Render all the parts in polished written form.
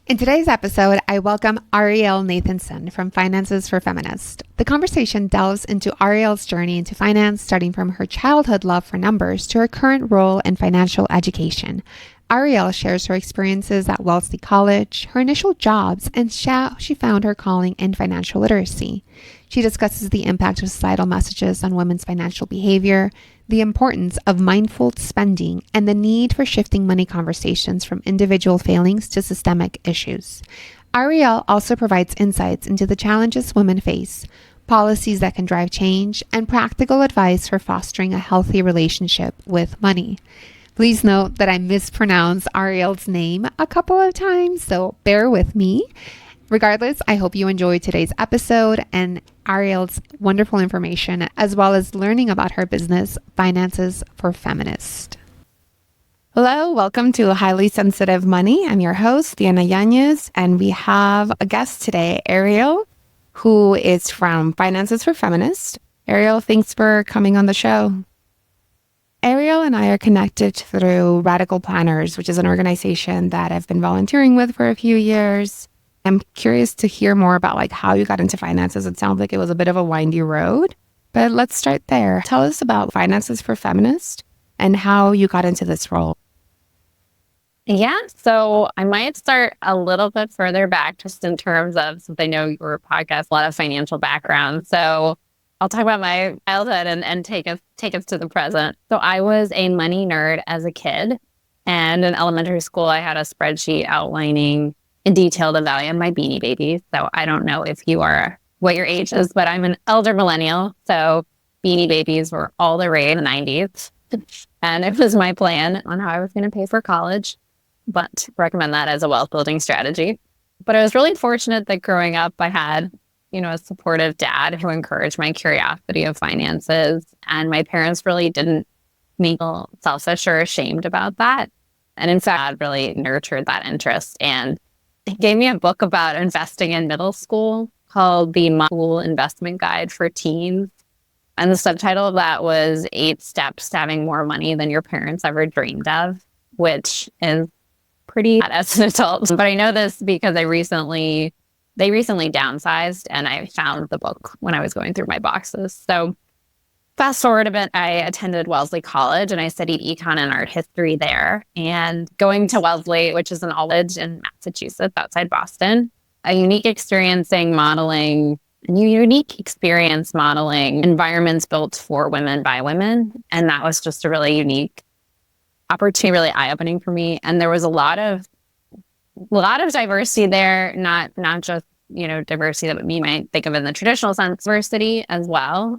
In today's episode, I welcome Ariel Nathanson from Finances for Feminists. The conversation delves into Ariel's journey into finance, starting from her childhood love for numbers to her current role in financial education. Ariel shares her experiences at Wellesley College, her initial jobs, and how she found her calling in financial literacy. She discusses the impact of societal messages on women's financial behavior, the importance of mindful spending, and the need for shifting money conversations from individual failings to systemic issues. Ariel also provides insights into the challenges women face, policies that can drive change, and practical advice for fostering a healthy relationship with money. Please note that I mispronounced Ariel's name a couple of times, so bear with me. Regardless, I hope you enjoyed today's episode and Ariel's wonderful information, as well as learning about her business, Finances for Feminists. Hello, welcome to Highly Sensitive Money. I'm your host, Diana Yañez, and we have a guest today, Ariel, who is from Finances for Feminists. Ariel, thanks for coming on the show. Ariel and I are connected through Radical Planners, which is an organization that I've been volunteering with for a few years. I'm curious to hear more about how you got into finances. It sounds like it was a bit of a windy road, but let's start there. Tell us about Finances for Feminists and how you got into this role. Yeah, so I might start a little bit further back just in terms of, since I know your podcast, a lot of financial background. So I'll talk about my childhood and take us to the present. So I was a money nerd as a kid, and in elementary school, I had a spreadsheet outlining in detail the value of my Beanie Babies. So I don't know if you are what your age is, but I'm an elder millennial. So Beanie Babies were all the rage in the 90s. And it was my plan on how I was going to pay for college, but recommend that as a wealth building strategy. But I was really fortunate that growing up, I had, a supportive dad who encouraged my curiosity of finances. And my parents really didn't make me feel selfish or ashamed about that. And in fact, really nurtured that interest. And he gave me a book about investing in middle school called the School Investment Guide for Teens. And the subtitle of that was 8 Steps to Having More Money Than Your Parents Ever Dreamed of, which is pretty bad as an adult. But I know this because they recently downsized, and I found the book when I was going through my boxes. So fast forward a bit, I attended Wellesley College and I studied econ and art history there. And going to Wellesley, which is an college in Massachusetts outside Boston, a unique experience modeling environments built for women by women. And that was just a really unique opportunity, really eye-opening for me. And there was a lot of diversity there, not just diversity that we might think of in the traditional sense, diversity as well.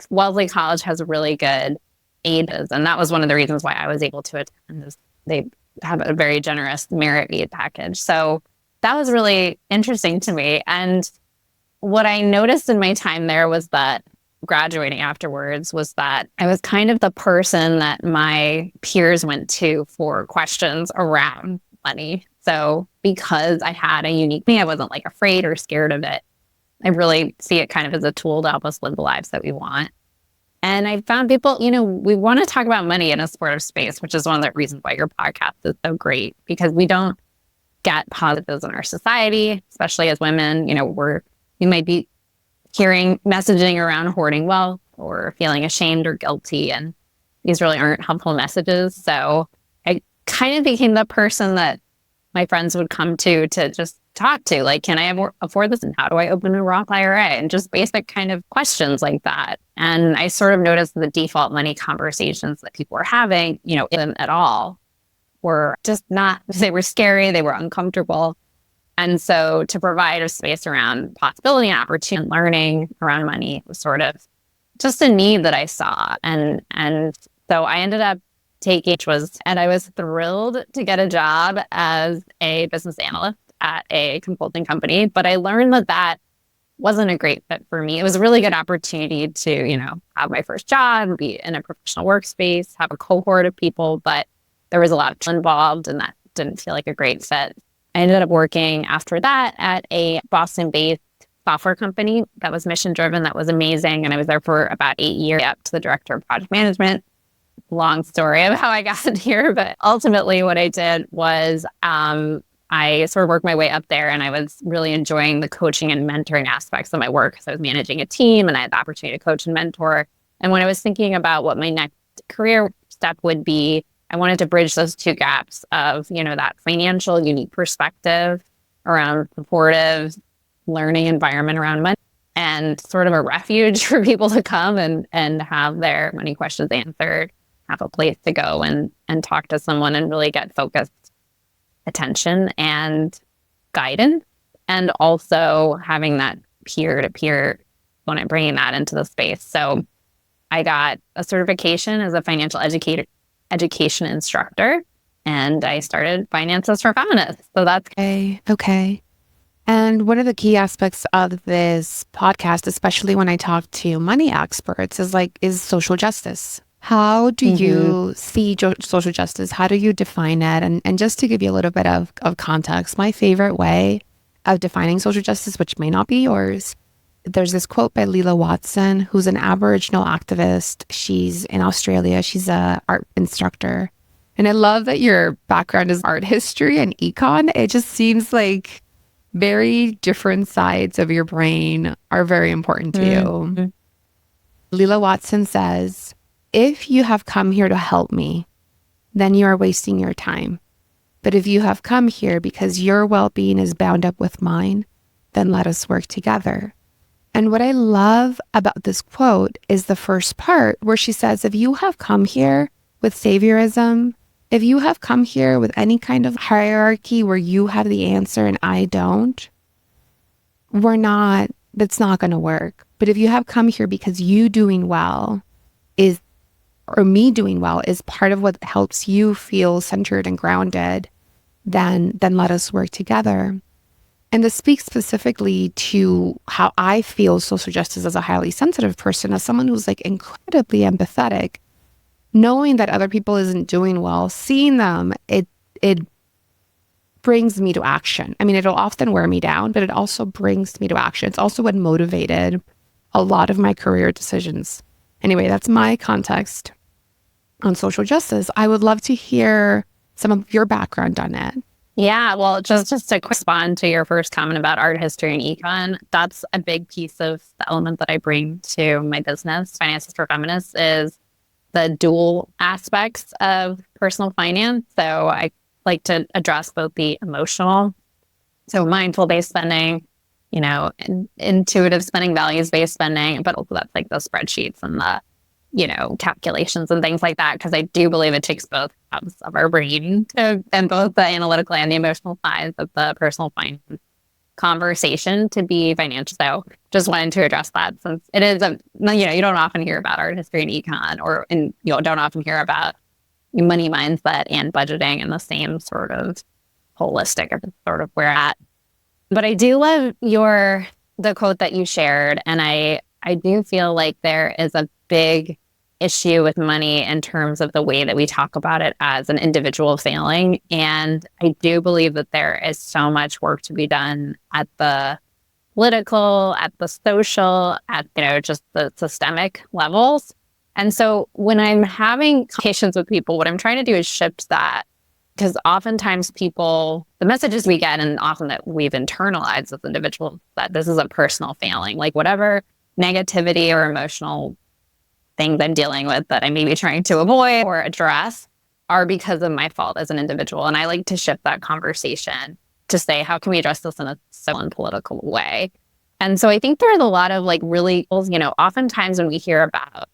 Wellesley College has really good aids, and that was one of the reasons why I was able to attend. Is they have a very generous merit aid package. So that was really interesting to me. And what I noticed in my time there was that graduating afterwards was that I was kind of the person that my peers went to for questions around money. So because I had a unique me, I wasn't afraid or scared of it. I really see it kind of as a tool to help us live the lives that we want. And I found people, we want to talk about money in a supportive space, which is one of the reasons why your podcast is so great, because we don't get positives in our society, especially as women. We might be hearing messaging around hoarding wealth or feeling ashamed or guilty, and these really aren't helpful messages. So I kind of became the person that my friends would come to just talk to, can I afford this? And how do I open a Roth IRA? And just basic kind of questions like that. And I sort of noticed the default money conversations that people were having, in at all, were just they were scary, they were uncomfortable. And so to provide a space around possibility and opportunity and learning around money was sort of just a need that I saw. And so I ended up and I was thrilled to get a job as a business analyst at a consulting company, but I learned that wasn't a great fit for me. It was a really good opportunity to, have my first job, be in a professional workspace, have a cohort of people, but there was a lot of people involved and that didn't feel like a great fit. I ended up working after that at a Boston-based software company that was mission-driven, that was amazing. And I was there for about 8 years, up to the director of project management. Long story of how I got here, but ultimately what I did was I I sort of worked my way up there, and I was really enjoying the coaching and mentoring aspects of my work because I was managing a team and I had the opportunity to coach and mentor. And when I was thinking about what my next career step would be, I wanted to bridge those two gaps of, that financial unique perspective around supportive learning environment around money and sort of a refuge for people to come and have their money questions answered, have a place to go and talk to someone and really get focused attention and guidance, and also having that peer-to-peer when I'm bringing that into the space. So I got a certification as a financial education instructor, and I started Finances for Feminists. So that's okay. And one of the key aspects of this podcast, especially when I talk to money experts, is social justice. How do you see social justice? How do you define it? And just to give you a little bit of context, my favorite way of defining social justice, which may not be yours, there's this quote by Leela Watson, who's an Aboriginal activist. She's in Australia. She's an art instructor. And I love that your background is art history and econ. It just seems like very different sides of your brain are very important to you. Leela Watson says, if you have come here to help me, then you are wasting your time. But if you have come here because your well-being is bound up with mine, then let us work together. And what I love about this quote is the first part where she says, if you have come here with saviorism, if you have come here with any kind of hierarchy where you have the answer and I don't, that's not going to work. But if you have come here because you doing well or me doing well is part of what helps you feel centered and grounded, then let us work together. And this speaks specifically to how I feel social justice as a highly sensitive person, as someone who's incredibly empathetic, knowing that other people isn't doing well, seeing them, it brings me to action. I mean, it'll often wear me down, but it also brings me to action. It's also what motivated a lot of my career decisions. Anyway, that's my context on social justice. I would love to hear some of your background on it. Yeah, well, just to respond to your first comment about art history and econ, that's a big piece of the element that I bring to my business, Finances for Feminists, is the dual aspects of personal finance. So I like to address both the emotional, so mindful-based spending, intuitive spending, values-based spending, but also that's the spreadsheets and the calculations and things like that, because I do believe it takes both halves of our brain and both the analytical and the emotional sides of the personal finance conversation to be financial. So just wanted to address that, since it is you don't often hear about art history and econ, don't often hear about money mindset and budgeting in the same sort of holistic sort of where at. But I do love the quote that you shared, and I do feel like there is a big issue with money in terms of the way that we talk about it as an individual failing. And I do believe that there is so much work to be done at the political, at the social, at, just the systemic levels. And so when I'm having conversations with people, what I'm trying to do is shift that, because oftentimes the messages we get, and often that we've internalized as individuals, that this is a personal failing, whatever negativity or emotional things I'm dealing with that I may be trying to avoid or address are because of my fault as an individual. And I like to shift that conversation to say, how can we address this in a civil and political way? And so I think there's a lot of really, oftentimes when we hear about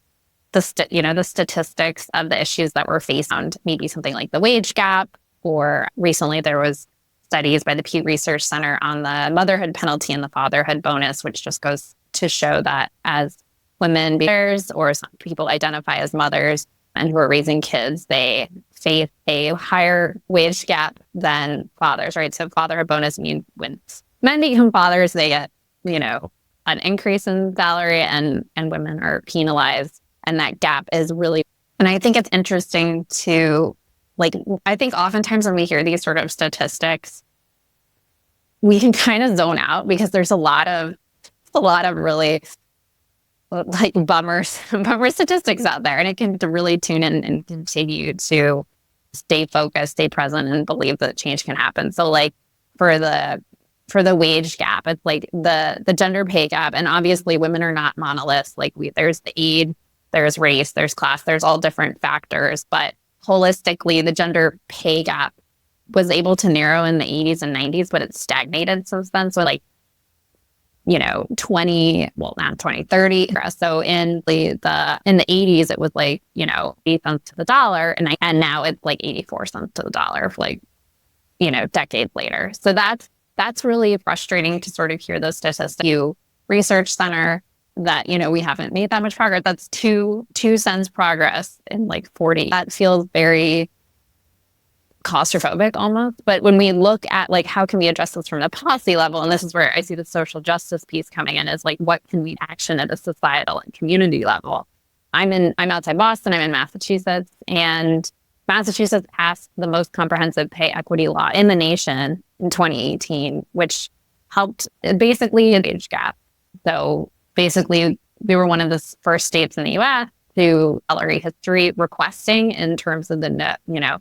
the statistics of the issues that we're facing, maybe something like the wage gap, or recently there was studies by the Pew Research Center on the motherhood penalty and the fatherhood bonus, which just goes to show that as women mothers, or some people identify as mothers and who are raising kids, they face a higher wage gap than fathers, right? So fatherhood bonus means when men become fathers, they get, an increase in salary, and women are penalized. And that gap is really, and I think it's interesting to, I think oftentimes when we hear these sort of statistics, we can kind of zone out, because there's a lot of really bummer statistics out there, and it can really tune in and continue to stay focused, stay present, and believe that change can happen. So for the wage gap. It's like the gender pay gap. And obviously women are not monoliths. Like there's the age, there's race, there's class, there's all different factors. But holistically, the gender pay gap was able to narrow in the 80s and 90s, but it's stagnated since then. So like, you know, not 20, 30. So in the 80s, it was like, you know, 8 cents to the dollar. And now it's like 84 cents to the dollar, like, you know, decades later. So that's really frustrating to sort of hear those statistics. You research center that, you know, we haven't made that much progress. That's 2 cents progress in like 40. That feels very claustrophobic almost. But when we look at like, how can we address this from the policy level? And this is where I see the social justice piece coming in, is like, what can we action at a societal and community level? I'm outside Boston, I'm in Massachusetts, and Massachusetts passed the most comprehensive pay equity law in the nation in 2018, which helped basically a wage gap. So basically, we were one of the first states in the U.S. to salary history requesting in terms of the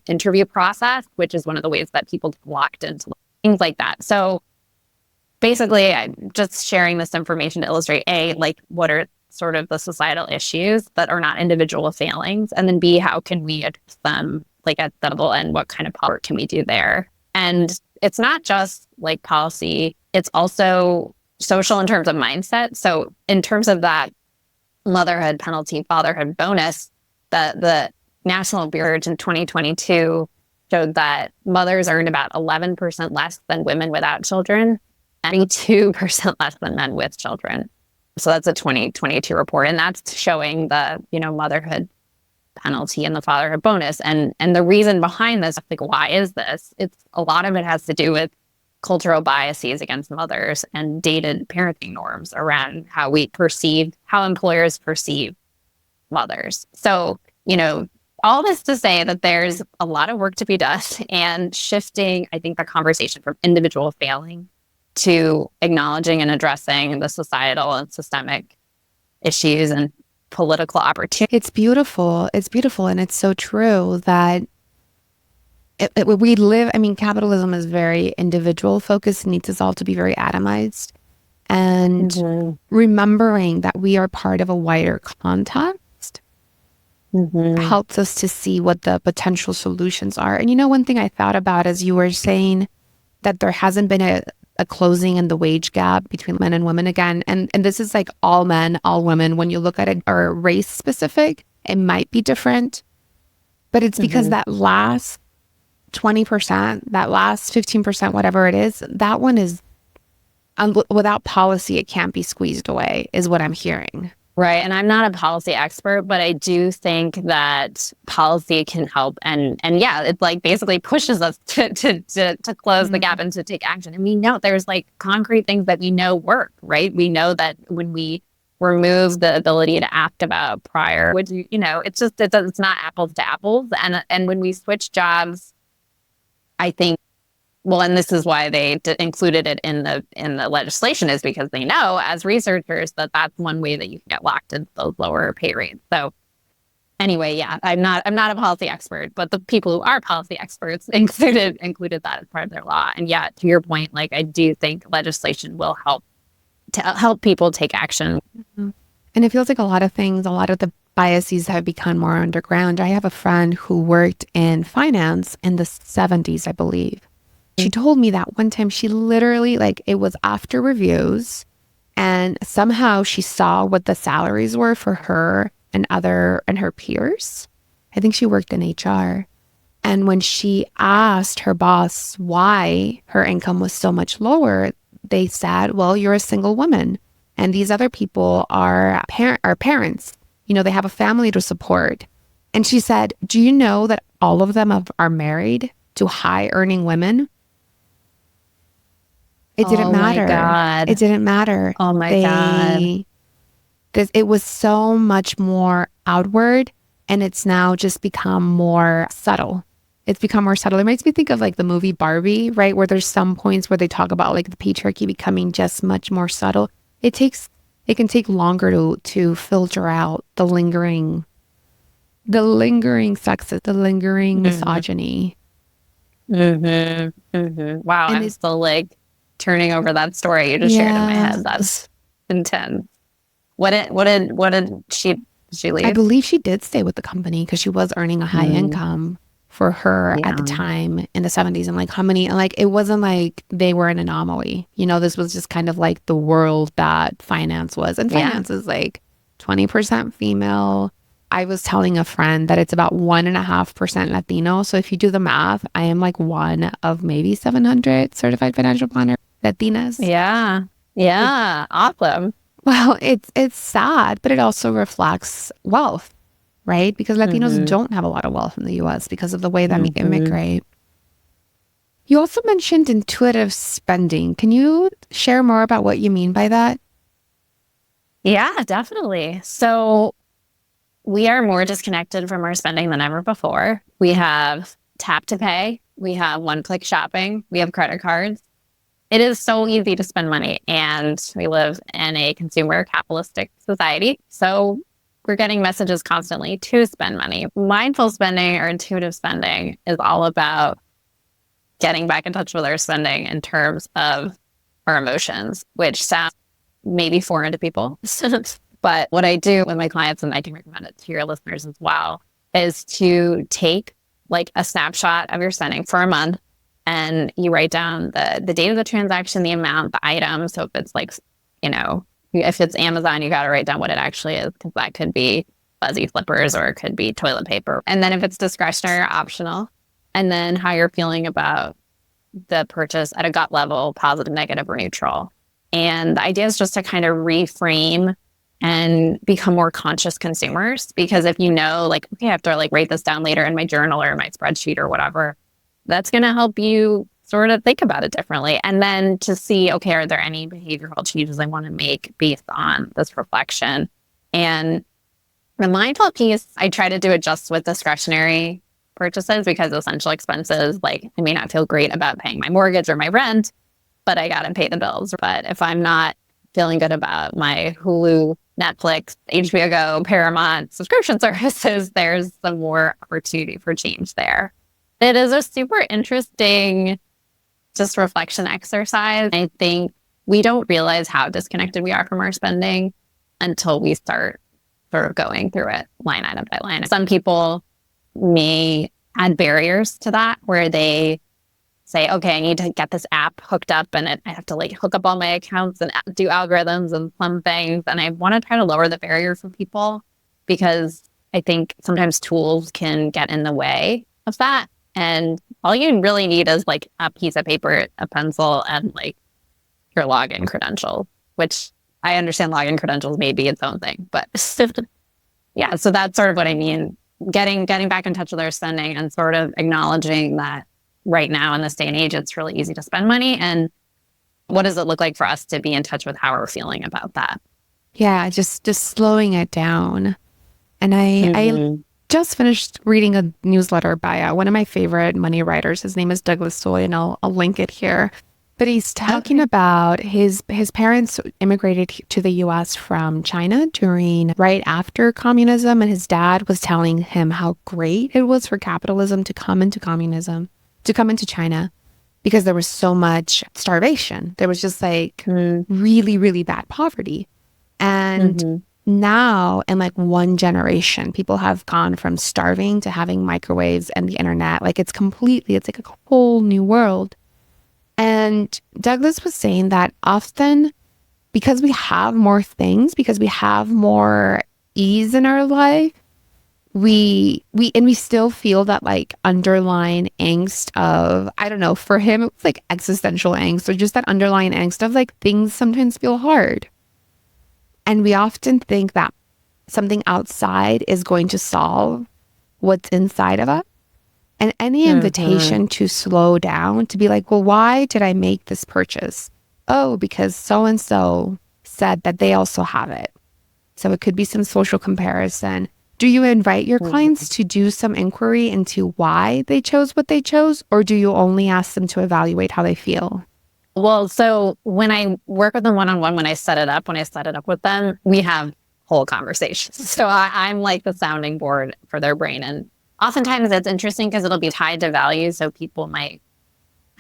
interview process, which is one of the ways that people get locked into things like that. So basically, I'm just sharing this information to illustrate A, like what are sort of the societal issues that are not individual failings, and then B, how can we address them like at the level, and what kind of power can we do there? And it's not just like policy, it's also social in terms of mindset. So in terms of that motherhood penalty, fatherhood bonus, the National Bureau in 2022 showed that mothers earned about 11% less than women without children, and 22% less than men with children. So that's a 2022 report, and that's showing the, you know, motherhood penalty and the fatherhood bonus. And the reason behind this, like, why is this? It's a lot of it has to do with cultural biases against mothers and dated parenting norms around how employers perceive mothers. So, you know, all this to say that there's a lot of work to be done, and shifting, I think, the conversation from individual failing to acknowledging and addressing the societal and systemic issues and political opportunity. It's beautiful. It's beautiful. And it's so true that we live, I mean, capitalism is very individual focused, needs us all to be very atomized. And remembering that we are part of a wider context helps us to see what the potential solutions are. And you know, one thing I thought about as you were saying that there hasn't been a closing in the wage gap between men and women again. And this is like all men, all women. When you look at it, or race specific, it might be different. But it's because that last 20%, that last 15%, whatever it is, that one is, without policy, it can't be squeezed away, is what I'm hearing. Right. And I'm not a policy expert, but I do think that policy can help. And yeah, it like basically pushes us to close the gap and to take action. And we know there's like concrete things that we know work, right? We know that when we remove the ability to act about prior, which, you know, it's not apples to apples. And when we switch jobs, I think, well, and this is why they included it in the legislation, is because they know as researchers that that's one way that you can get locked into those lower pay rates. So anyway, yeah, I'm not a policy expert, but the people who are policy experts included that as part of their law. And yeah, to your point, like I do think legislation will help people take action. And it feels like a lot of the biases have become more underground. I have a friend who worked in finance in the 70s, I believe. She told me that one time she literally, like, it was after reviews, and somehow she saw what the salaries were for her and her peers. I think she worked in HR. And when she asked her boss why her income was so much lower, they said, well, you're a single woman, and these other people are parents. You know, they have a family to support. And she said, do you know that all of them are married to high earning women? It didn't matter. Oh my God. It didn't matter. Oh my God. It was so much more outward, and it's now just become more subtle. It's become more subtle. It makes me think of like the movie Barbie, right? Where there's some points where they talk about like the patriarchy becoming just much more subtle. It can take longer to filter out the lingering sexism, the lingering misogyny. Wow, And I'm still like turning over that story you just shared in my head. That's intense. What did she I leave? believe she did stay with the company because she was earning a high income for her at the Yeah. time in the 70s. And like how many, and like it wasn't like they were an anomaly. You know, this was just kind of like the world that finance was. And Yeah. finance is like 20% female. I was telling a friend that it's about 1.5% Latino. So if you do the math, I am like one of maybe 700 certified financial planner Latinas. Yeah. Yeah. Awesome. Well, it's sad, but it also reflects wealth, right? Because Latinos hmm don't have a lot of wealth in the US because of the way that we hmm immigrate. You also mentioned intuitive spending. Can you share more about what you mean by that? Yeah, definitely. So we are more disconnected from our spending than ever before. We have tap to pay. We have one-click shopping. We have credit cards. It is so easy to spend money, and we live in a consumer capitalistic society. So we're getting messages constantly to spend money. Mindful spending or intuitive spending is all about getting back in touch with our spending in terms of our emotions, which sounds maybe foreign to people. But what I do with my clients, and I can recommend it to your listeners as well, is to take like a snapshot of your spending for a month, and you write down the date of the transaction, the amount, the item. So if it's like, if it's Amazon, you got to write down what it actually is, because that could be fuzzy slippers or it could be toilet paper. And then if it's discretionary or optional, and then how you're feeling about the purchase at a gut level, positive, negative, or neutral. And the idea is just to kind of reframe and become more conscious consumers. Because if you know, like, okay, I have to like write this down later in my journal or my spreadsheet or whatever, that's going to help you sort of think about it differently. And then to see, okay, are there any behavioral changes I want to make based on this reflection? And the mindful piece, I try to do it just with discretionary purchases, because essential expenses, like I may not feel great about paying my mortgage or my rent, but I got to pay the bills. But if I'm not feeling good about my Hulu, Netflix, HBO Go, Paramount subscription services, there's some more opportunity for change there. It is a super interesting just reflection exercise. I think we don't realize how disconnected we are from our spending until we start sort of going through it line item by line. Some people may add barriers to that, where they say, okay, I need to get this app hooked up, and I have to like hook up all my accounts and do algorithms and some things. And I want to try to lower the barrier for people, because I think sometimes tools can get in the way of that. And all you really need is like a piece of paper, a pencil, and like your login credentials, which I understand login credentials may be its own thing, but yeah, so that's sort of what I mean. Getting back in touch with our spending and sort of acknowledging that right now in this day and age, it's really easy to spend money. And what does it look like for us to be in touch with how we're feeling about that? Yeah, just slowing it down. And I just finished reading a newsletter by one of my favorite money writers. His name is Douglas Soy, and I'll link it here. But he's talking about his parents immigrated to the US from China right after communism. And his dad was telling him how great it was for capitalism to come into China, because there was so much starvation. There was just like really, really bad poverty. And now in like one generation, people have gone from starving to having microwaves and the internet. Like it's like a whole new world. And Douglas was saying that often, because we have more things, because we have more ease in our life, we still feel that like underlying angst of, I don't know, for him, it was like existential angst, or just that underlying angst of like things sometimes feel hard. And we often think that something outside is going to solve what's inside of us. And any invitation to slow down, to be like, well, why did I make this purchase? Oh, because so-and-so said that they also have it. So it could be some social comparison. Do you invite your clients to do some inquiry into why they chose what they chose? Or do you only ask them to evaluate how they feel? Well, so when I work with them one-on-one, when I set it up with them, we have whole conversations. So I'm like the sounding board for their brain. And oftentimes it's interesting because it'll be tied to value. So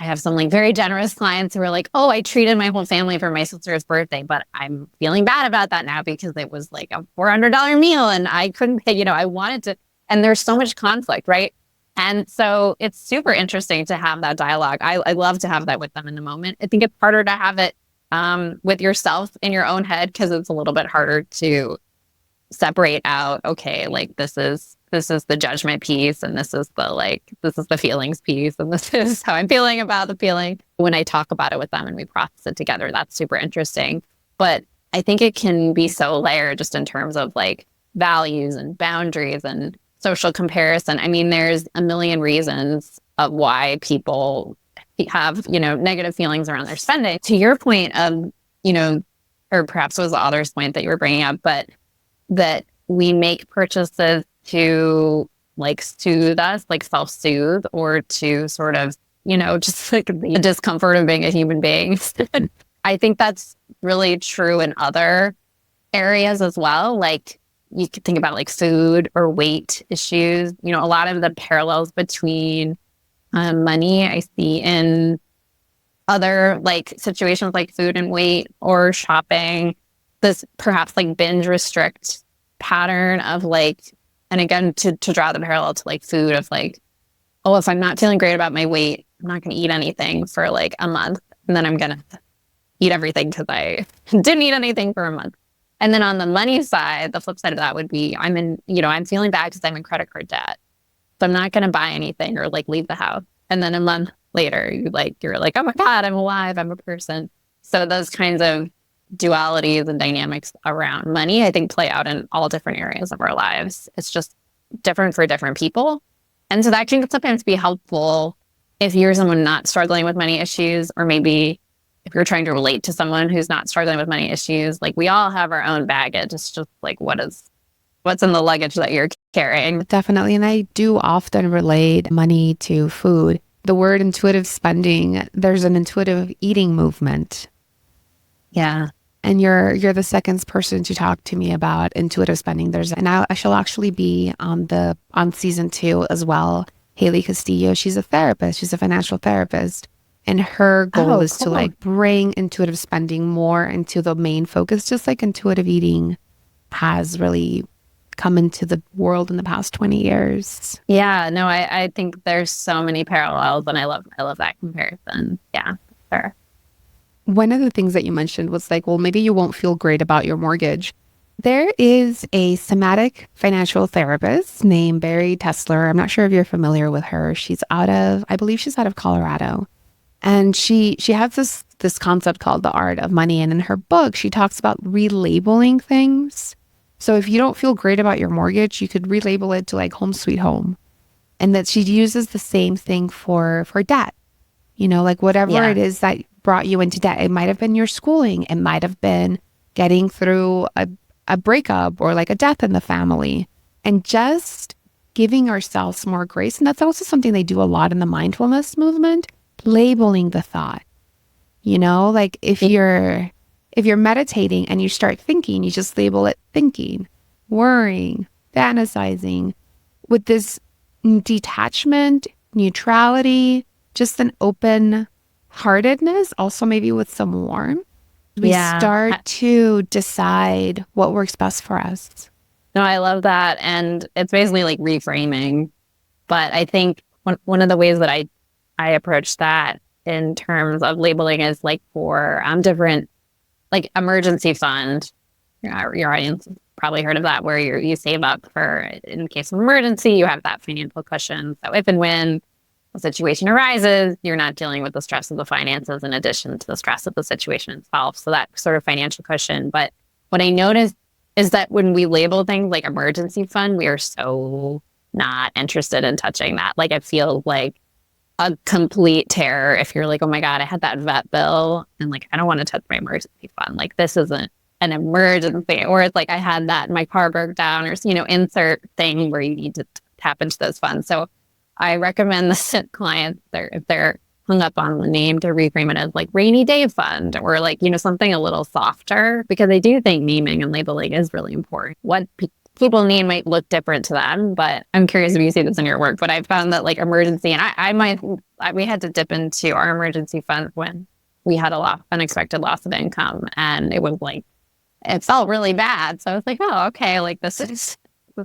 I have some like very generous clients who are like, oh, I treated my whole family for my sister's birthday, but I'm feeling bad about that now because it was like a $400 meal and I couldn't pay, I wanted to, and there's so much conflict, right? And so it's super interesting to have that dialogue. I love to have that with them in the moment. I think it's harder to have it with yourself in your own head because it's a little bit harder to separate out, okay, like this is the judgment piece and this is the feelings piece and this is how I'm feeling about the feeling. When I talk about it with them and we process it together, that's super interesting. But I think it can be so layered just in terms of like values and boundaries and social comparison. I mean, there's a million reasons of why people have, negative feelings around their spending. To your point of, or perhaps it was the other's point that you were bringing up, but that we make purchases to like soothe us, like self-soothe, or to sort of, just like the discomfort of being a human being. I think that's really true in other areas as well. Like you could think about like food or weight issues. A lot of the parallels between money I see in other like situations like food and weight or shopping. This perhaps like binge restrict pattern of like, and again, to draw the parallel to like food of like, oh, if I'm not feeling great about my weight, I'm not going to eat anything for like a month. And then I'm going to eat everything because I didn't eat anything for a month. And then on the money side, the flip side of that would be I'm feeling bad because I'm in credit card debt. So I'm not going to buy anything or like leave the house. And then a month later, you're like, oh my God, I'm alive. I'm a person. So those kinds of dualities and dynamics around money, I think, play out in all different areas of our lives. It's just different for different people. And so that can sometimes be helpful if you're someone not struggling with money issues, or maybe if you're trying to relate to someone who's not struggling with money issues. Like we all have our own baggage. It's just like, what's in the luggage that you're carrying? Definitely. And I do often relate money to food. The word intuitive spending, there's an intuitive eating movement. Yeah. And you're the second person to talk to me about intuitive spending. I shall actually be on season 2 as well. Haley Castillo, she's a therapist. She's a financial therapist. And her goal is to like bring intuitive spending more into the main focus, just like intuitive eating has really come into the world in the past 20 years. Yeah, no, I think there's so many parallels and I love that comparison. Yeah, sure. One of the things that you mentioned was like, well, maybe you won't feel great about your mortgage. There is a somatic financial therapist named Barry Tesler. I'm not sure if you're familiar with her. I believe she's out of Colorado. And she has this concept called the art of money. And in her book, she talks about relabeling things. So if you don't feel great about your mortgage, you could relabel it to like home sweet home. And that she uses the same thing for debt. Like whatever it is that brought you into debt. It might have been your schooling. It might have been getting through a breakup or like a death in the family, and just giving ourselves more grace. And that's also something they do a lot in the mindfulness movement, labeling the thought. Like if you're meditating and you start thinking, you just label it thinking, worrying, fantasizing, with this detachment, neutrality, just an open heartedness, also maybe with some warmth. We start to decide what works best for us. No, I love that. And it's basically like reframing. But I think one of the ways that I approach that in terms of labeling is like for different, like emergency fund. Your audience has probably heard of that, where you save up for in case of emergency, you have that financial cushion. So if and when a situation arises, you're not dealing with the stress of the finances in addition to the stress of the situation itself. So that sort of financial cushion. But what I noticed is that when we label things like emergency fund, we are so not interested in touching that. Like it feels like a complete terror if you're like, oh my God, I had that vet bill and like, I don't want to touch my emergency fund. Like this isn't an emergency. Or it's like, I had that, my car broke down, or, insert thing where you need to tap into those funds. So I recommend the clients, if they're hung up on the name, to reframe it as like rainy day fund, or like, something a little softer, because I do think naming and labeling is really important. What people need might look different to them, but I'm curious if you see this in your work. But I found that like emergency, and we had to dip into our emergency fund when we had unexpected loss of income, and it was like, it felt really bad. So I was like, oh, okay, like this is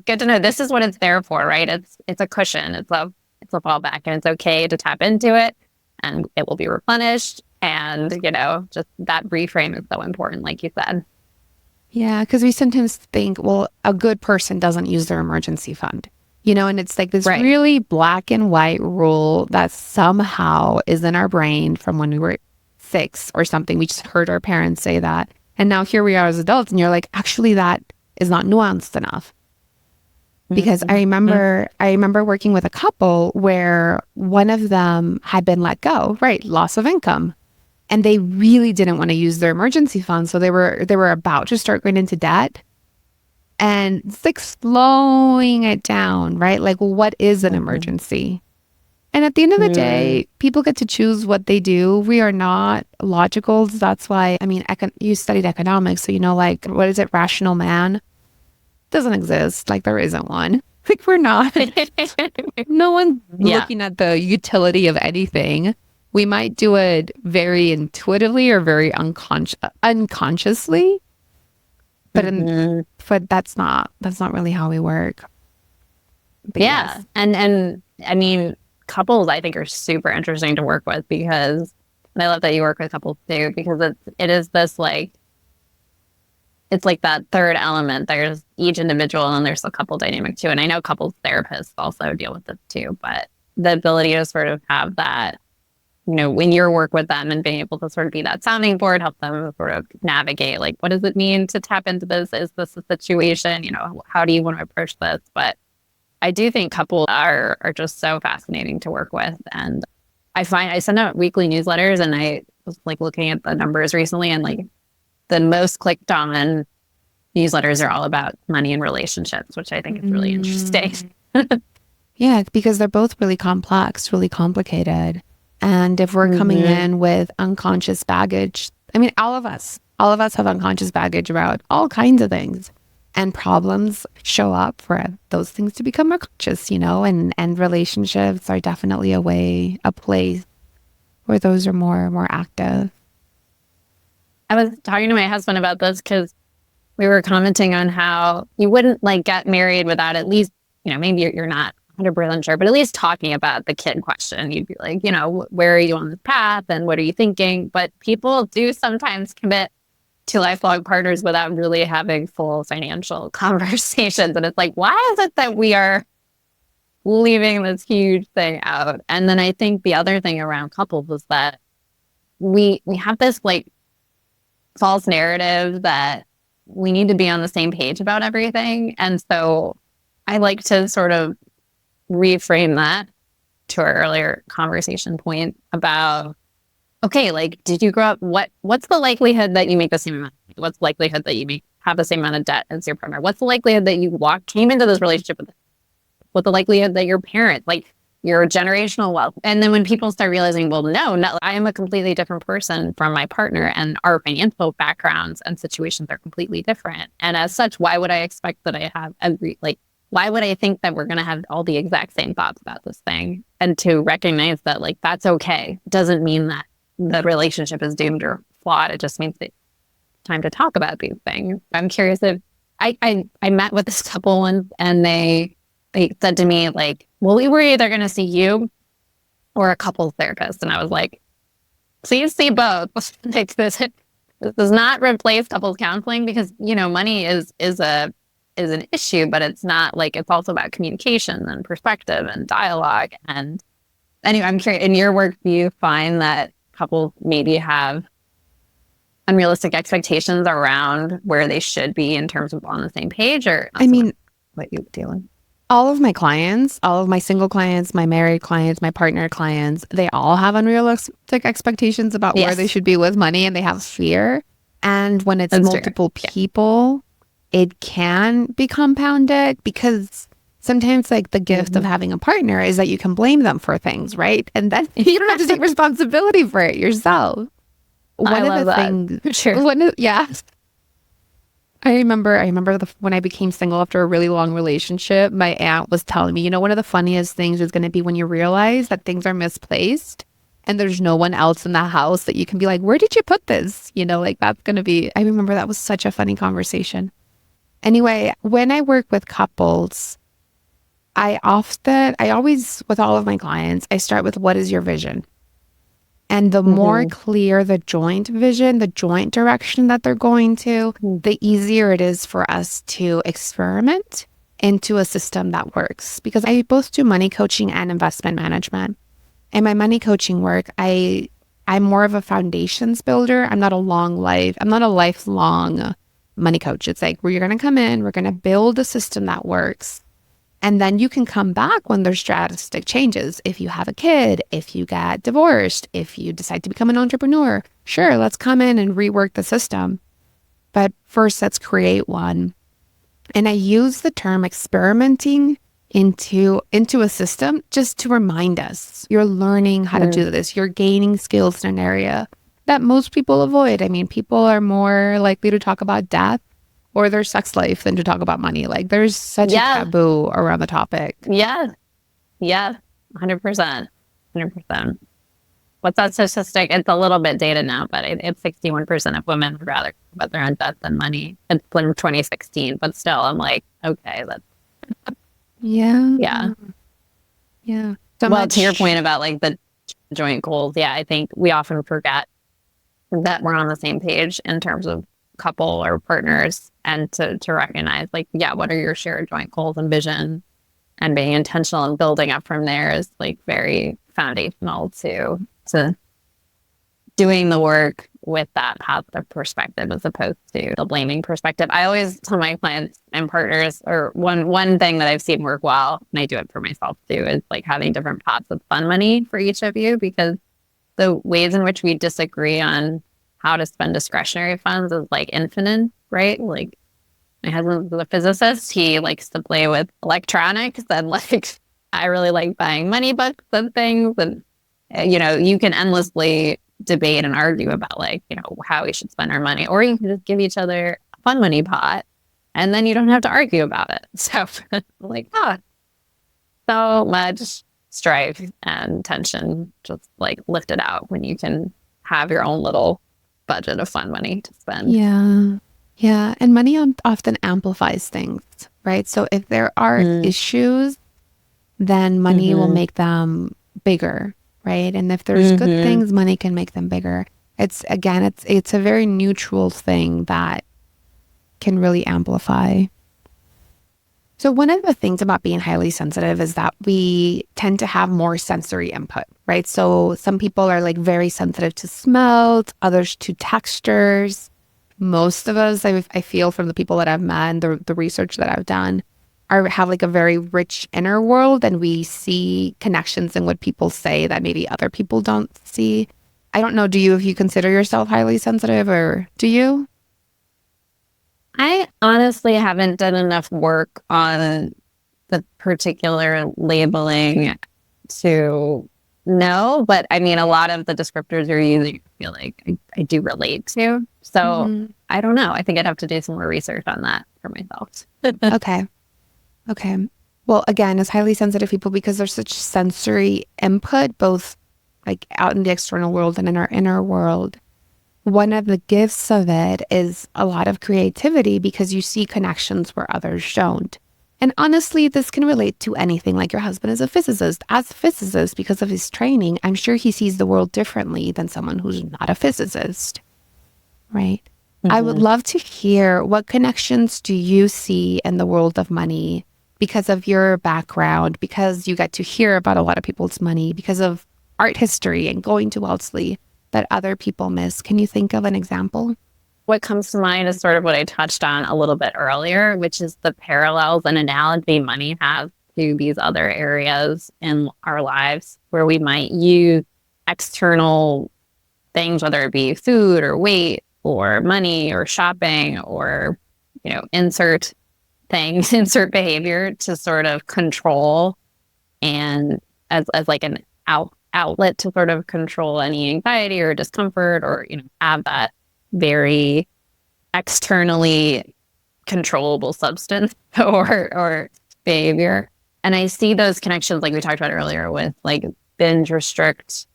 good to know. This is what it's there for, right? It's a cushion. It's a fallback, and it's okay to tap into it, and it will be replenished. And just that reframe is so important, like you said. Yeah, because we sometimes think, well, a good person doesn't use their emergency fund, and it's like this really black and white rule that somehow is in our brain from when we were 6 or something. We just heard our parents say that. And now here we are as adults, and you're like, actually, that is not nuanced enough. Because I remember working with a couple where one of them had been let go, right? Loss of income. And they really didn't want to use their emergency fund. So they were about to start going into debt. And it's like slowing it down, right? Like, well, what is an emergency? And at the end of the day, people get to choose what they do. We are not logical. That's why, you studied economics. So, like, what is it? Rational man doesn't exist. Like, there isn't one. Like, we're not. No one's looking at the utility of anything. We might do it very intuitively or very unconsciously, but that's not really how we work. But yes. And I mean, couples I think are super interesting to work with, because, and I love that you work with couples too, because it is this like, it's like that third element. There's each individual, and there's the couple dynamic too. And I know couples therapists also deal with this too, but the ability to sort of have that, when you work with them and being able to sort of be that sounding board, help them sort of navigate, like, what does it mean to tap into this? Is this a situation? How do you want to approach this? But I do think couples are just so fascinating to work with. And I send out weekly newsletters, and I was like looking at the numbers recently, and like the most clicked on newsletters are all about money and relationships, which I think is really interesting. Yeah, because they're both really complex, really complicated. And if we're coming in with unconscious baggage, all of us have unconscious baggage about all kinds of things, and problems show up for those things to become more conscious, and relationships are definitely a place where those are more active. I was talking to my husband about this because we were commenting on how you wouldn't like get married without at least, maybe you're not 100% sure, but at least talking about the kid question. You'd be like, where are you on this path, and what are you thinking? But people do sometimes commit to lifelong partners without really having full financial conversations. And it's like, why is it that we are leaving this huge thing out? And then I think the other thing around couples is that we have this like false narrative that we need to be on the same page about everything. And so I like to sort of reframe that to our earlier conversation point about, okay, like, did you grow up, what's the likelihood that you make the same amount? What's the likelihood that you have the same amount of debt as your partner? What's the likelihood that you came into this relationship with? What's the likelihood that your parents, like your generational wealth? And then when people start realizing, well, no, I am a completely different person from my partner, and our financial backgrounds and situations are completely different. And as such, why would I expect that I have why would I think that we're going to have all the exact same thoughts about this thing? And to recognize that, like, that's okay. Doesn't mean that the relationship is doomed or flawed. It just means that it's time to talk about these things. I'm curious if I met with this couple and they said to me, like, well, we were either going to see you or a couples therapist. And I was like, please see both. Like, this does not replace couples counseling, because, money is an issue, but it's not like, it's also about communication and perspective and dialogue. And anyway, I'm curious, in your work, do you find that couples maybe have unrealistic expectations around where they should be in terms of on the same page? Or what you deal with? All of my clients, all of my single clients, my married clients, my partner clients, they all have unrealistic expectations about where they should be with money, and they have fear. And when it's multiple people, it can be compounded, because sometimes like the gift of having a partner is that you can blame them for things, right? And then you don't have to take responsibility for it yourself. One of the things, sure. I remember when I became single after a really long relationship, my aunt was telling me, one of the funniest things is going to be when you realize that things are misplaced and there's no one else in the house that you can be like, where did you put this? Like that's going to be, I remember that was such a funny conversation. Anyway, when I work with couples, I always, with all of my clients, I start with what is your vision? And the more clear the joint vision, the joint direction that they're going to, the easier it is for us to experiment into a system that works. Because I both do money coaching and investment management. In my money coaching work, I'm more of a foundations builder. I'm not a lifelong money coach. It's like, you're going to come in, we're going to build a system that works. And then you can come back when there's drastic changes. If you have a kid, if you get divorced, if you decide to become an entrepreneur, sure, let's come in and rework the system. But first, let's create one. And I use the term experimenting into a system just to remind us you're learning how to do this. You're gaining skills in an area that most people avoid. I mean, people are more likely to talk about death or their sex life than to talk about money. Like there's such a taboo around the topic. Yeah. 100%. What's that statistic? It's a little bit dated now, but it's 61% of women would rather talk about their own death than money. It's from 2016, but still, I'm like, okay, that's Yeah. So well, to your point about like the joint goals, I think we often forget that we're on the same page in terms of couple or partners, and to recognize like, what are your shared joint goals and vision, and being intentional and building up from there is like very foundational to doing the work with that positive perspective as opposed to the blaming perspective. I always tell my clients and partners, or one thing that I've seen work well, and I do it for myself too, is like having different pots of fun money for each of you, because the ways in which we disagree on how to spend discretionary funds is like infinite, right? Like my husband's a physicist. He likes to play with electronics, and like I really like buying money books and things. And, you can endlessly debate and argue about like, how we should spend our money, or you can just give each other a fun money pot and then you don't have to argue about it. So like, so much strife and tension just like lifted out when you can have your own little budget of fun money to spend. Yeah. And money often amplifies things, right? So if there are issues, then money will make them bigger, right? And if there's good things, money can make them bigger. It's a very neutral thing that can really amplify. So one of the things about being highly sensitive is that we tend to have more sensory input, right? So some people are like very sensitive to smells, others to textures. Most of us, I feel from the people that I've met and the research that I've done, have like a very rich inner world, and we see connections in what people say that maybe other people don't see. I don't know, if you consider yourself highly sensitive, or do you? I honestly haven't done enough work on the particular labeling to know, but I mean, a lot of the descriptors you're using, I feel like I do relate to. So I don't know. I think I'd have to do some more research on that for myself. Okay. Well, again, as highly sensitive people, because there's such sensory input, both like out in the external world and in our inner world, one of the gifts of it is a lot of creativity, because you see connections where others don't. And honestly, this can relate to anything. Like your husband is a physicist. As a physicist, because of his training, I'm sure he sees the world differently than someone who's not a physicist, right? I would love to hear, what connections do you see in the world of money because of your background, because you get to hear about a lot of people's money, because of art history and going to Wellesley, that other people miss? Can you think of an example? What comes to mind is sort of what I touched on a little bit earlier, which is the parallels and analogy money has to these other areas in our lives where we might use external things, whether it be food or weight or money or shopping or, insert things, insert behavior to sort of control, and as like an outlet to sort of control any anxiety or discomfort, or have that very externally controllable substance or behavior. And I see those connections, like we talked about earlier, with like binge restrict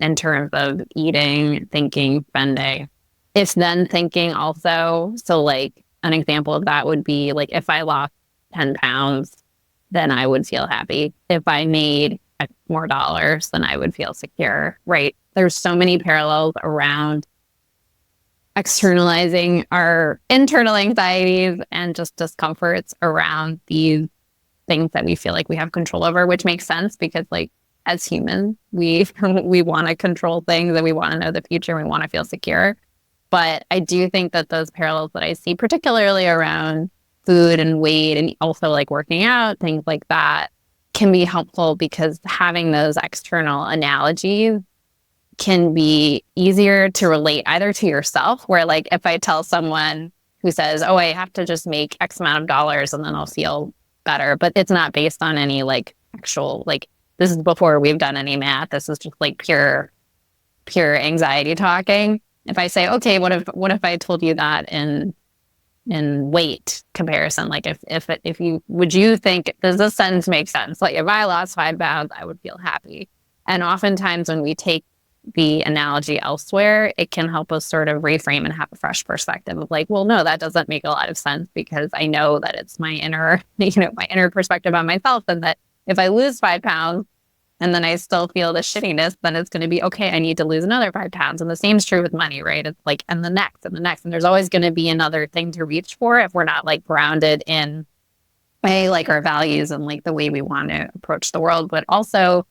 in terms of eating, thinking, spending. It's then thinking also. So like an example of that would be like if I lost 10 pounds, then I would feel happy. If I made more dollars, then I would feel secure, right? There's so many parallels around externalizing our internal anxieties and just discomforts around these things that we feel like we have control over, which makes sense because like as humans, we want to control things and we want to know the future and we want to feel secure. But I do think that those parallels that I see, particularly around food and weight and also like working out, things like that, can be helpful because having those external analogies can be easier to relate either to yourself, where like if I tell someone who says, oh, I have to just make X amount of dollars and then I'll feel better, but it's not based on any like actual, like this is before we've done any math. This is just like pure anxiety talking. If I say, okay, what if I told you that in weight comparison, like if you would you think, does this sentence make sense? Like if I lost 5 pounds, I would feel happy. And oftentimes when we take the analogy elsewhere, it can help us sort of reframe and have a fresh perspective of like, well, no, that doesn't make a lot of sense because I know that it's my inner, my inner perspective on myself, and that if I lose 5 pounds and then I still feel the shittiness, then it's going to be, okay, I need to lose another 5 pounds. And the same is true with money, right? It's like, and the next and the next. And there's always going to be another thing to reach for if we're not like grounded in like our values and like the way we want to approach the world. But also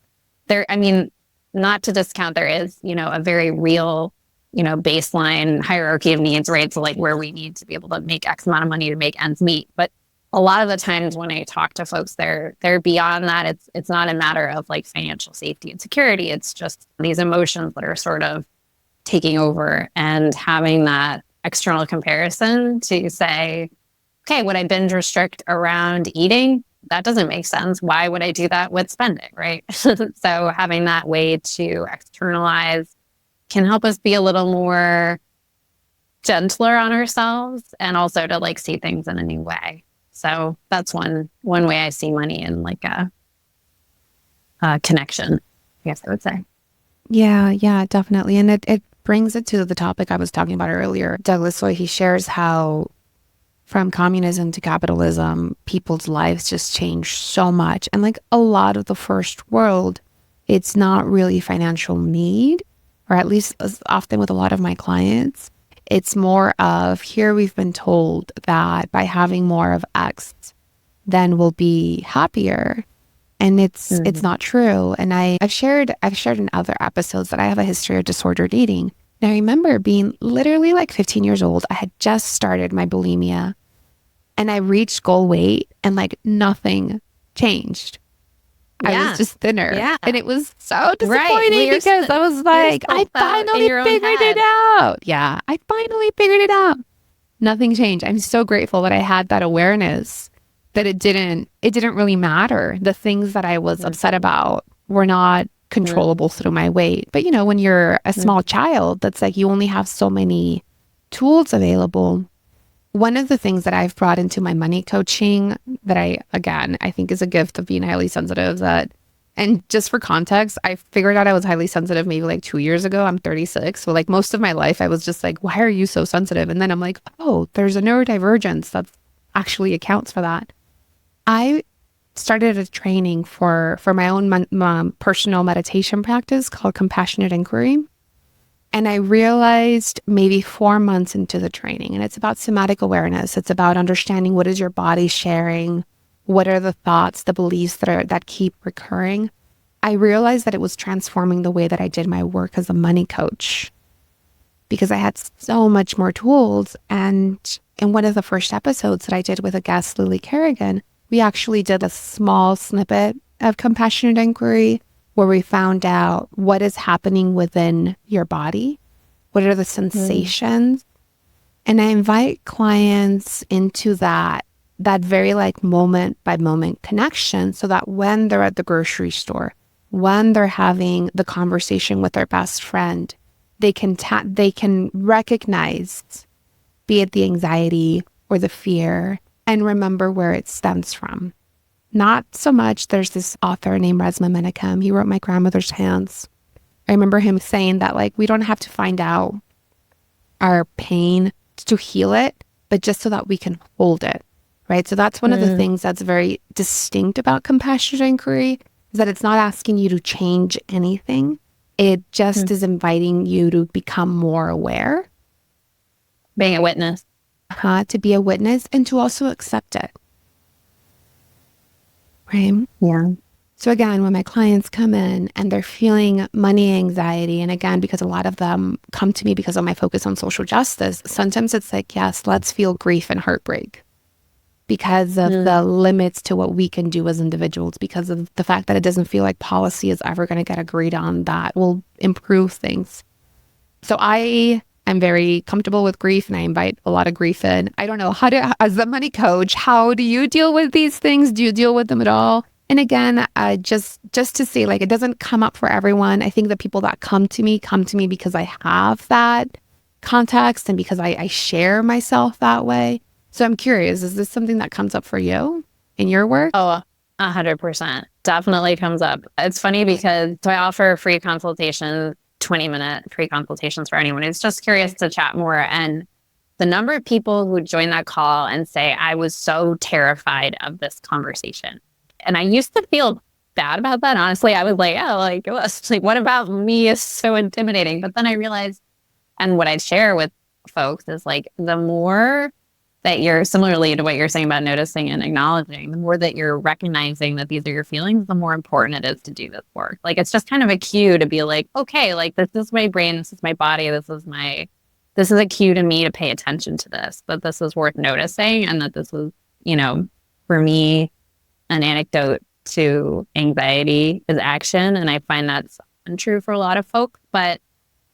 not to discount, there is, a very real, baseline hierarchy of needs, right? So like where we need to be able to make X amount of money to make ends meet. But a lot of the times when I talk to folks, they're beyond that. It's not a matter of like financial safety and security. It's just these emotions that are sort of taking over, and having that external comparison to say, okay, would I binge restrict around eating? That doesn't make sense. Why would I do that with spending, right? So having that way to externalize can help us be a little more gentler on ourselves and also to like see things in a new way. So that's one way I see money in like a connection, I guess I would say. Yeah, definitely. And it brings it to the topic I was talking about earlier. Douglas Soy, he shares how from communism to capitalism, people's lives just changed so much. And like a lot of the first world, it's not really financial need, or at least often with a lot of my clients, it's more of, here we've been told that by having more of X, then we'll be happier. And it's not true. And I've shared in other episodes that I have a history of disordered eating. And I remember being literally like 15 years old. I had just started my bulimia and I reached goal weight and like nothing changed. I was just thinner. Yeah. And it was so disappointing because I was like, I finally figured it out. Yeah, I finally figured it out. Nothing changed. I'm so grateful that I had that awareness that it didn't really matter. The things that I was upset about were not controllable through my weight. But when you're a small child, that's like you only have so many tools available. One of the things that I've brought into my money coaching that I think is a gift of being highly sensitive, and just for context, I figured out I was highly sensitive maybe like 2 years ago. I'm 36. So like most of my life, I was just like, why are you so sensitive? And then I'm like, oh, there's a neurodivergence that actually accounts for that. I started a training for my own personal meditation practice called Compassionate Inquiry. And I realized maybe 4 months into the training, and it's about somatic awareness. It's about understanding what is your body sharing, what are the thoughts, the beliefs that keep recurring. I realized that it was transforming the way that I did my work as a money coach because I had so much more tools. And in one of the first episodes that I did with a guest, Lily Kerrigan, we actually did a small snippet of Compassionate Inquiry where we found out what is happening within your body, what are the sensations. And I invite clients into that very like moment by moment connection, so that when they're at the grocery store, when they're having the conversation with their best friend, they can recognize, be it the anxiety, or the fear and remember where it stems from. Not so much, there's this author named Resmaa Menakem. He wrote My Grandmother's Hands. I remember him saying that like we don't have to find out our pain to heal it, but just so that we can hold it, right? So that's one of the things that's very distinct about compassionate inquiry, is that it's not asking you to change anything. It just is inviting you to become more aware. Being a witness. To be a witness and to also accept it. Right? Yeah. So again, when my clients come in and they're feeling money anxiety, and again, because a lot of them come to me because of my focus on social justice, sometimes it's like, yes, let's feel grief and heartbreak because of the limits to what we can do as individuals, because of the fact that it doesn't feel like policy is ever going to get agreed on that will improve things. So I am very comfortable with grief and I invite a lot of grief in. I don't know, as the money coach, how do you deal with these things? Do you deal with them at all? And again, just to say, like, it doesn't come up for everyone. I think the people that come to me because I have that context and because I share myself that way. So I'm curious, is this something that comes up for you in your work? Oh, 100%. Definitely comes up. It's funny because I offer free consultations, 20-minute free consultations for anyone who's just curious to chat more. And the number of people who join that call and say, I was so terrified of this conversation. And I used to feel bad about that. Honestly, I was like, oh, like, what about me is so intimidating? But then I realized, and what I'd share with folks is like, the more that you're, similarly to what you're saying about noticing and acknowledging, the more that you're recognizing that these are your feelings, the more important it is to do this work. Like, it's just kind of a cue to be like, okay, like, this is my brain, this is my body, this is a cue to me to pay attention to this, that this is worth noticing, and that this is, for me, an anecdote to anxiety is action. And I find that's untrue for a lot of folks. But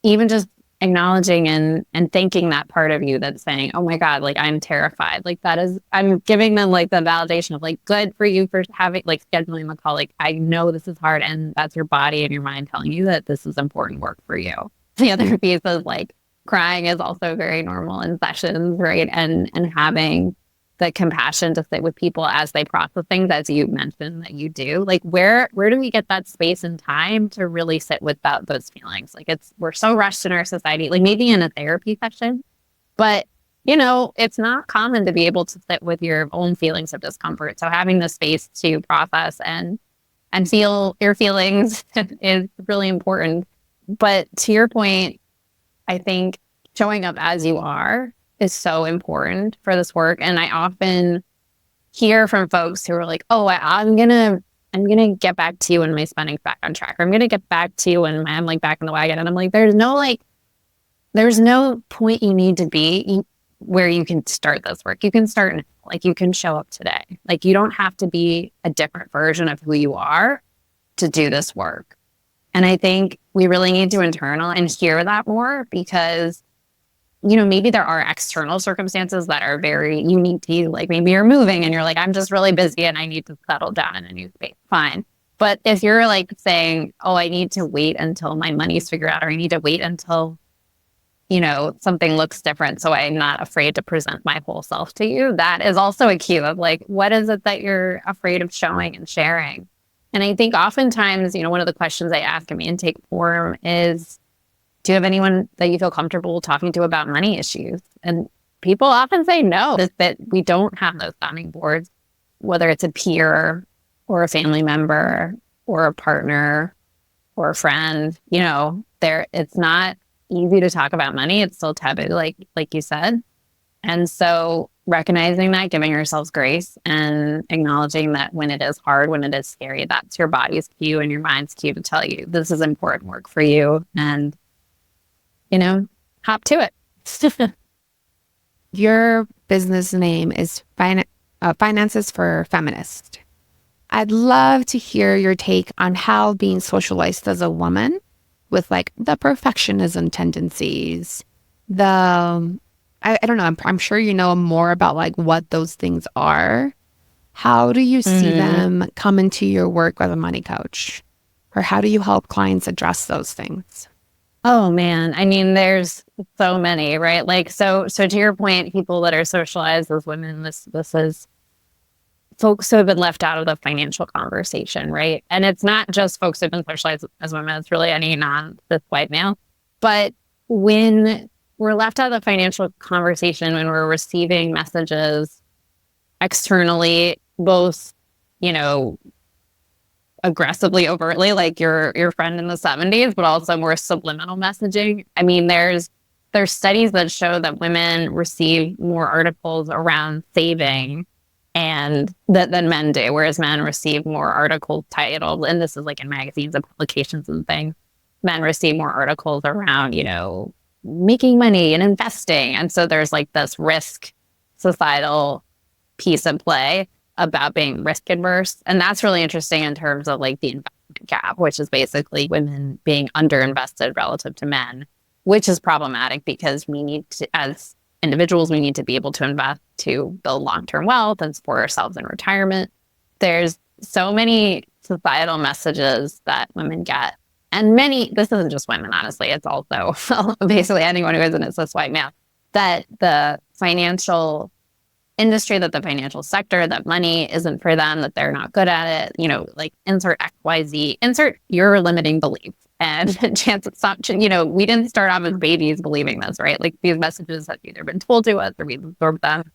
even just acknowledging and thanking that part of you that's saying, oh my God, like, I'm terrified. Like, that is, I'm giving them like the validation of like, good for you for having, like, scheduling the call. Like, I know this is hard, and that's your body and your mind telling you that this is important work for you. The other piece is like, crying is also very normal in sessions, right? And having the compassion to sit with people as they process things, as you mentioned that you do. Like, where do we get that space and time to really sit with those feelings? Like, we're so rushed in our society, like maybe in a therapy session, but it's not common to be able to sit with your own feelings of discomfort. So having the space to process and feel your feelings is really important. But to your point, I think showing up as you are is so important for this work. And I often hear from folks who are like, oh, I'm gonna get back to you when my spending's back on track, or I'm gonna get back to you when I'm like back in the wagon. And I'm like, there's no point you need to be where you can start this work. You can start now. Like, you can show up today. Like, you don't have to be a different version of who you are to do this work. And I think we really need to internal and hear that more, because maybe there are external circumstances that are very unique to you. Like, maybe you're moving and you're like, I'm just really busy and I need to settle down in a new space. Fine. But if you're like saying, oh, I need to wait until my money's figured out, or I need to wait until, something looks different, so I'm not afraid to present my whole self to you, that is also a cue of like, what is it that you're afraid of showing and sharing? And I think oftentimes, one of the questions I ask in my intake form is, do you have anyone that you feel comfortable talking to about money issues? And people often say no, that we don't have those sounding boards, whether it's a peer or a family member or a partner or a friend. It's not easy to talk about money. It's still taboo, like you said. And so recognizing that, giving yourselves grace, and acknowledging that when it is hard, when it is scary, that's your body's cue and your mind's cue to tell you this is important work for you. And hop to it. Your business name is Finances for Feminists. I'd love to hear your take on how being socialized as a woman with like the perfectionism tendencies, I don't know, I'm sure you know more about like what those things are. How do you see them come into your work as a money coach? Or how do you help clients address those things? Oh man, I mean, there's so many, right? Like, so to your point, people that are socialized as women, this is folks who have been left out of the financial conversation, right? And it's not just folks who've been socialized as women; it's really any non-cis white male. But when we're left out of the financial conversation, when we're receiving messages externally, both, you know, aggressively, overtly, like your friend in the 70s, but also more subliminal messaging. I mean, there's studies that show that women receive more articles around saving and than men do, whereas men receive more articles titled, and this is like in magazines and publications and things, men receive more articles around, you know, making money and investing. And so there's like this risk societal piece in play about being risk adverse. And that's really interesting in terms of like the investment gap, which is basically women being underinvested relative to men, which is problematic because we need to, as individuals, we need to be able to invest to build long-term wealth and support ourselves in retirement. There's so many societal messages that women get. And many, this isn't just women, honestly, it's also basically anyone who isn't a cis white male, that the financial industry, that the financial sector, that money isn't for them, that they're not good at it, you know, like insert XYZ, insert your limiting belief. And chance it's not, you know, we didn't start off as babies believing this, right? Like these messages have either been told to us or we've absorbed them.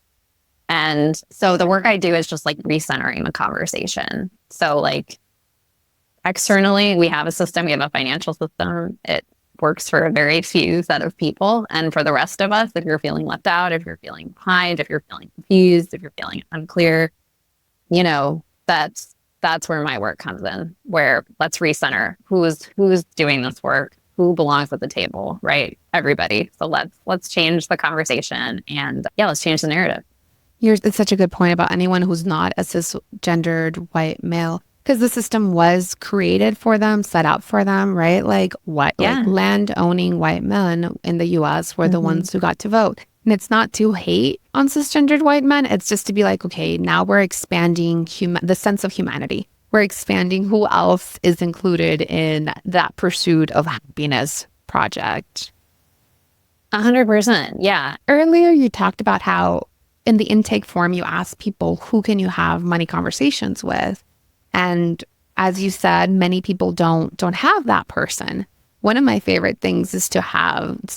And so the work I do is just like recentering the conversation. So like externally, we have a system, we have a financial system. It works for a very few set of people. And for the rest of us, if you're feeling left out, if you're feeling behind, if you're feeling confused, if you're feeling unclear, you know, that's where my work comes in, where let's recenter who's doing this work, who belongs at the table, right? Everybody. So let's change the conversation and yeah, let's change the narrative. It's such a good point about anyone who's not a cisgendered white male, because the system was created for them, set up for them, right? Like like land-owning white men in the US were the ones who got to vote. And it's not to hate on cisgendered white men. It's just to be like, okay, now we're expanding the sense of humanity. We're expanding who else is included in that pursuit of happiness project. 100%. Yeah. Earlier, you talked about how in the intake form, you ask people, who can you have money conversations with? And as you said, many people don't have that person. One of my favorite things is to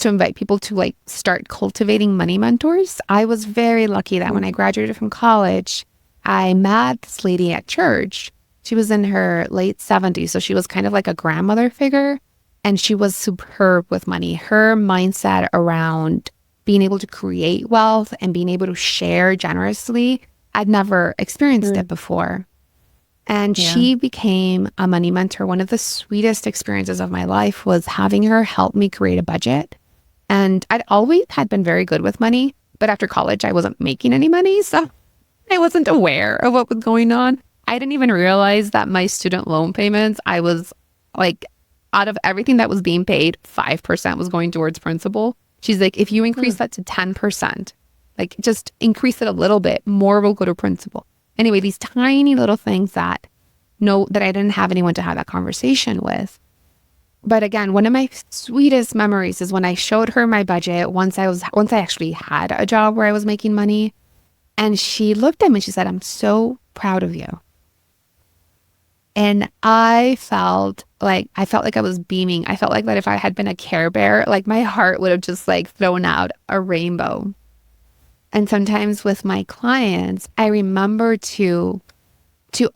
invite people to like start cultivating money mentors. I was very lucky that when I graduated from college, I met this lady at church. She was in her late 70s, so she was kind of like a grandmother figure, and she was superb with money. Her mindset around being able to create wealth and being able to share generously, I'd never experienced it before. And she became a money mentor. One of the sweetest experiences of my life was having her help me create a budget. And I'd always had been very good with money, but after college, I wasn't making any money. So I wasn't aware of what was going on. I didn't even realize that my student loan payments, I was like, out of everything that was being paid, 5% was going towards principal. She's like, if you increase that to 10%, like just increase it a little bit, more will go to principal. Anyway, these tiny little things that I didn't have anyone to have that conversation with. But again, one of my sweetest memories is when I showed her my budget once I actually had a job where I was making money. And she looked at me and she said, "I'm so proud of you." And I felt like I was beaming. I felt like that if I had been a Care Bear, like my heart would have just like thrown out a rainbow. And sometimes with my clients, I remember to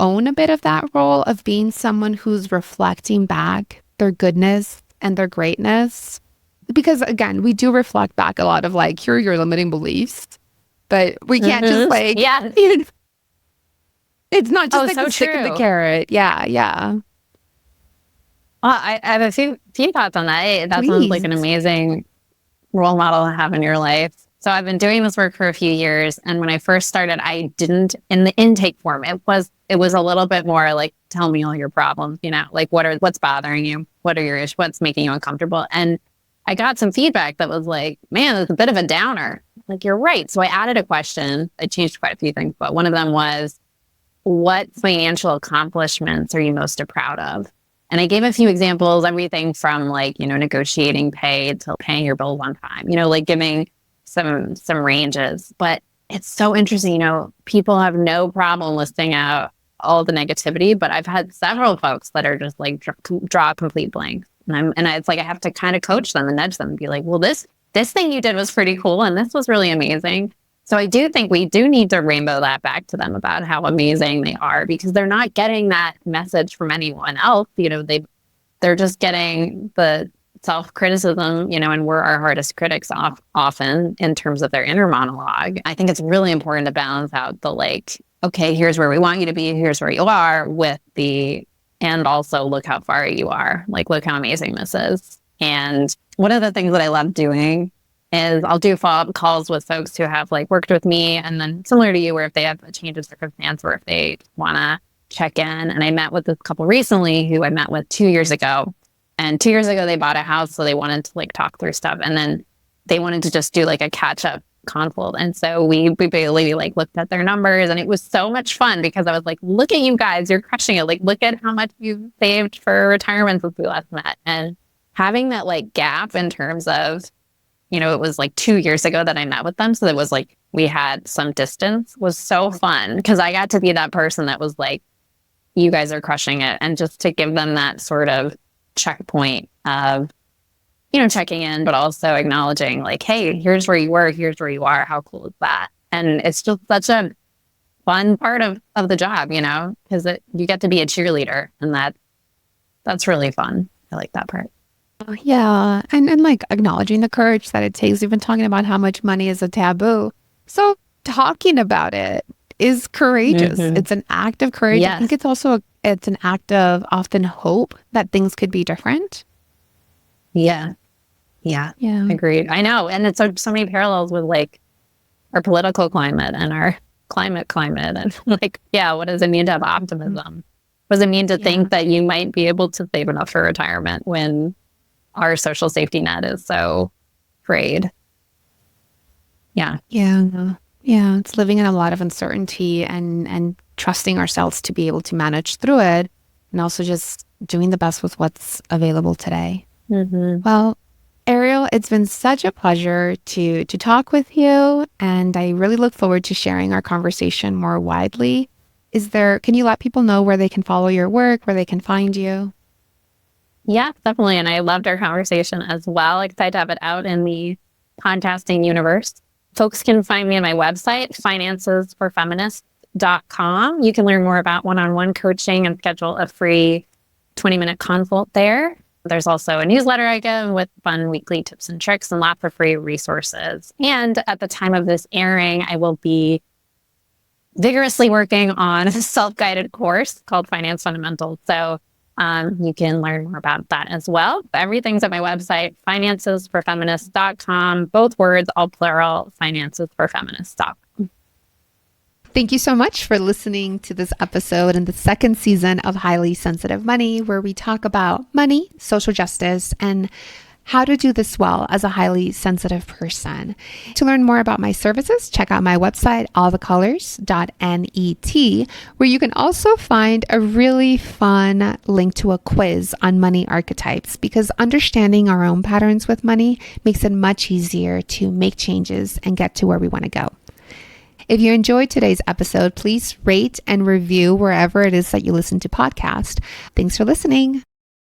own a bit of that role of being someone who's reflecting back their goodness and their greatness. Because again, we do reflect back a lot of like, here are your limiting beliefs, but we can't just like, it's not just like so the stick of the carrot. Yeah. Well, I have a few thoughts on that. That sounds like an amazing role model to have in your life. So I've been doing this work for a few years. And when I first started, I didn't, in the intake form, it was a little bit more like, tell me all your problems, you know, like what's bothering you? What are your issues? What's making you uncomfortable? And I got some feedback that was like, man, it's a bit of a downer. Like, you're right. So I added a question. I changed quite a few things, but one of them was, what financial accomplishments are you most proud of? And I gave a few examples, everything from like, negotiating pay to paying your bills on time, like giving some ranges. But it's so interesting, people have no problem listing out all the negativity, but I've had several folks that are just like draw complete blanks. And it's like I have to kind of coach them and nudge them and be like, well, this thing you did was pretty cool and this was really amazing. So I do think we do need to rainbow that back to them about how amazing they are, because they're not getting that message from anyone else. They're just getting the self-criticism, and we're our hardest critics often in terms of their inner monologue. I think it's really important to balance out the like, okay, here's where we want you to be, here's where you are, and also look how far you are. Like, look how amazing this is. And one of the things that I love doing is I'll do follow-up calls with folks who have like worked with me, and then similar to you, where if they have a change of circumstance or if they want to check in. And I met with this couple recently who I met with 2 years ago. And 2 years ago, they bought a house, so they wanted to like talk through stuff. And then they wanted to just do like a catch-up consult. And so we basically like looked at their numbers, and it was so much fun because I was like, look at you guys, you're crushing it. Like, look at how much you've saved for retirement since we last met. And having that like gap in terms of, it was like 2 years ago that I met with them. So it was like we had some distance, was so fun because I got to be that person that was like, you guys are crushing it. And just to give them that sort of checkpoint of, checking in, but also acknowledging like, hey, here's where you were, here's where you are. How cool is that? And it's just such a fun part of the job, because you get to be a cheerleader, and that's really fun. I like that part. Yeah. And like acknowledging the courage that it takes. We've been talking about how much money is a taboo. So talking about it is courageous. Mm-hmm. It's an act of courage. Yes. I think it's also it's an act of often hope that things could be different. Yeah. Agreed. I know. And it's so many parallels with like our political climate and our climate. And like, what does it mean to have optimism? What does it mean to think that you might be able to save enough for retirement when our social safety net is so frayed? Yeah. It's living in a lot of uncertainty and trusting ourselves to be able to manage through it, and also just doing the best with what's available today. Mm-hmm. Well, Ariel, it's been such a pleasure to talk with you, and I really look forward to sharing our conversation more widely. Can you let people know where they can follow your work, where they can find you? Yeah, definitely. And I loved our conversation as well. Excited to have it out in the podcasting universe. Folks can find me on my website, financesforfeminists.com. You can learn more about one-on-one coaching and schedule a free 20-minute consult there. There's also a newsletter I give with fun weekly tips and tricks and lots of free resources. And at the time of this airing, I will be vigorously working on a self-guided course called Finance Fundamentals. So you can learn more about that as well. Everything's at my website, financesforfeminists.com. Both words, all plural, financesforfeminists.com. Thank you so much for listening to this episode in the second season of Highly Sensitive Money, where we talk about money, social justice, and how to do this well as a highly sensitive person. To learn more about my services, check out my website, allthecolors.net, where you can also find a really fun link to a quiz on money archetypes, because understanding our own patterns with money makes it much easier to make changes and get to where we want to go. If you enjoyed today's episode, please rate and review wherever it is that you listen to podcasts. Thanks for listening.